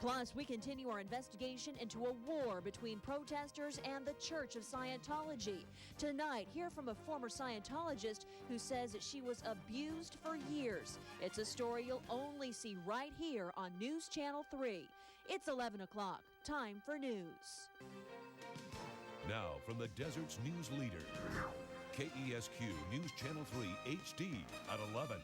Plus, we continue our investigation into a war between protesters and the Church of Scientology. Tonight, hear from a former Scientologist who says that she was abused for years. It's a story you'll only see right here on News Channel 3. It's 11 o'clock. Time for news. Now, from the Desert's news leader, KESQ News Channel 3 HD at 11.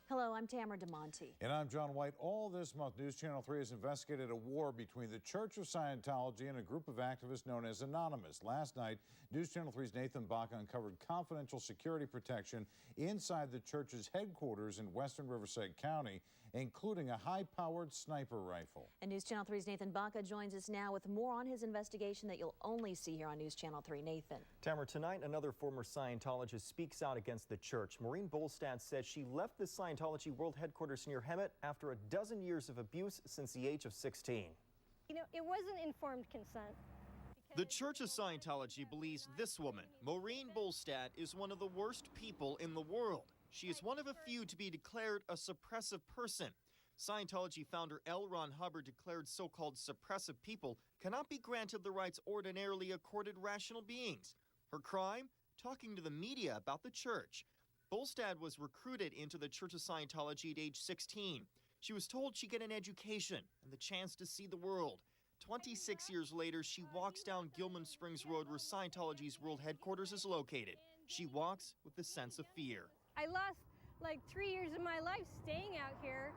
Hello, I'm Tamara DeMonte. And I'm John White. All this month, News Channel 3 has investigated a war between the Church of Scientology and a group of activists known as Anonymous. Last night, News Channel 3's Nathan Baca uncovered confidential security protection inside the church's headquarters in western Riverside County, including a high-powered sniper rifle. And News Channel 3's Nathan Baca joins us now with more on his investigation that you'll only see here on News Channel 3. Nathan. Tamara, tonight another former Scientologist speaks out against the church. Maureen Bolstad says she left the Scientology World Headquarters near Hemet after a dozen years of abuse since the age of 16. You know, it wasn't informed consent. The Church of Scientology believes this woman, Maureen Bolstad, is one of the worst people in the world. She is one of a few to be declared a suppressive person. Scientology founder L. Ron Hubbard declared so-called suppressive people cannot be granted the rights ordinarily accorded rational beings. Her crime? Talking to the media about the church. Bolstad was recruited into the Church of Scientology at age 16. She was told she'd get an education and the chance to see the world. 26 years later, she walks down Gilman Springs Road where Scientology's world headquarters is located. She walks with a sense of fear. I lost like 3 years of my life staying out here,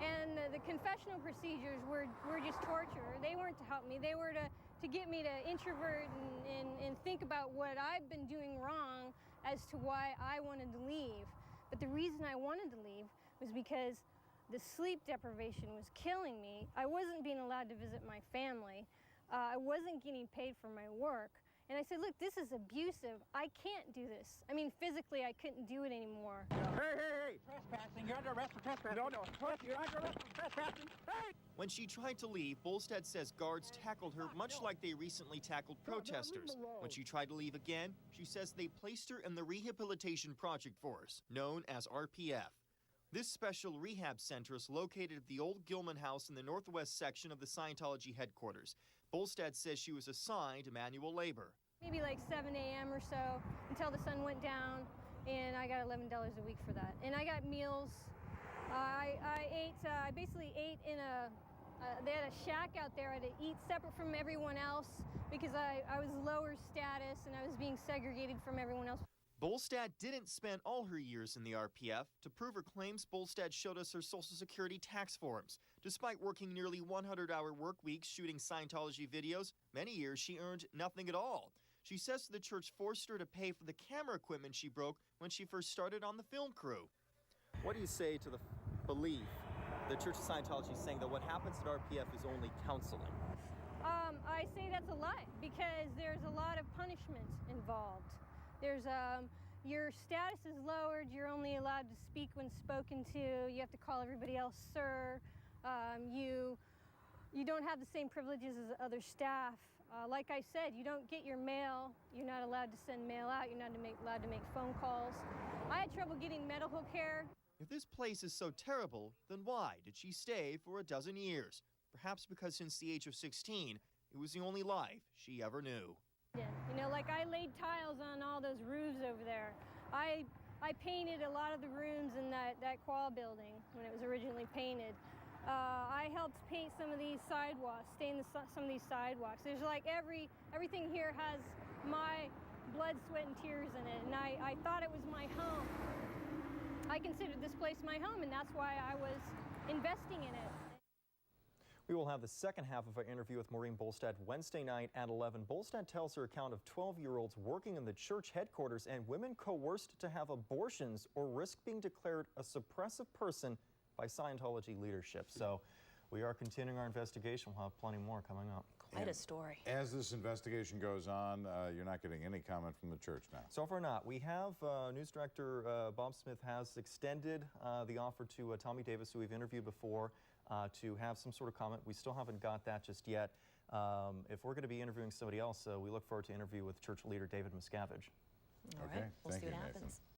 and the confessional procedures were just torture. They weren't to help me. They were to get me to introvert and think about what I've been doing wrong as to why I wanted to leave. But the reason I wanted to leave was because the sleep deprivation was killing me. I wasn't being allowed to visit my family. I wasn't getting paid for my work. And I said, look, this is abusive. I can't do this. I mean, physically, I couldn't do it anymore. Hey! Trespassing. You're under arrest for trespassing. No. You're under arrest for trespassing. Hey! When she tried to leave, Bolstad says guards tackled her much like they recently tackled protesters. When she tried to leave again, she says they placed her in the Rehabilitation Project Force, known as RPF. This special rehab center is located at the old Gilman House in the northwest section of the Scientology headquarters. Bolstad says she was assigned manual labor. Maybe like 7 a.m. or so until the sun went down, and I got $11 a week for that. And I got meals. I basically ate in they had a shack out there. I had to eat separate from everyone else because I was lower status and I was being segregated from everyone else. Bolstad didn't spend all her years in the RPF. To prove her claims, Bolstad showed us her Social Security tax forms. Despite working nearly 100-hour work weeks shooting Scientology videos, many years she earned nothing at all. She says the church forced her to pay for the camera equipment she broke when she first started on the film crew. What do you say to the belief the Church of Scientology is saying that what happens at RPF is only counseling? I say that's a lie because there's a lot of punishment involved. There's your status is lowered. You're only allowed to speak when spoken to. You have to call everybody else sir. You don't have the same privileges as other staff. Like I said, you don't get your mail. You're not allowed to send mail out. You're not allowed to make phone calls. I had trouble getting medical care. If this place is so terrible, then why did she stay for a dozen years? Perhaps because since the age of 16, it was the only life she ever knew. You know, like I laid tiles on all those roofs over there. I painted a lot of the rooms in that qual building when it was originally painted. I helped paint some of these sidewalks, stain some of these sidewalks. There's like everything here has my blood, sweat, and tears in it, and I thought it was my home. I considered this place my home, and that's why I was investing in it. We will have the second half of our interview with Maureen Bolstad Wednesday night at 11. Bolstad tells her account of 12-year-olds working in the church headquarters and women coerced to have abortions or risk being declared a suppressive person by Scientology leadership. So we are continuing our investigation. We'll have plenty more coming up. Quite a story. As this investigation goes on, you're not getting any comment from the church now. So far not. We have News Director Bob Smith has extended the offer to Tommy Davis, who we've interviewed before, to have some sort of comment. We still haven't got that just yet. If we're going to be interviewing somebody else, we look forward to interview with church leader David Miscavige. All right. We'll see what happens.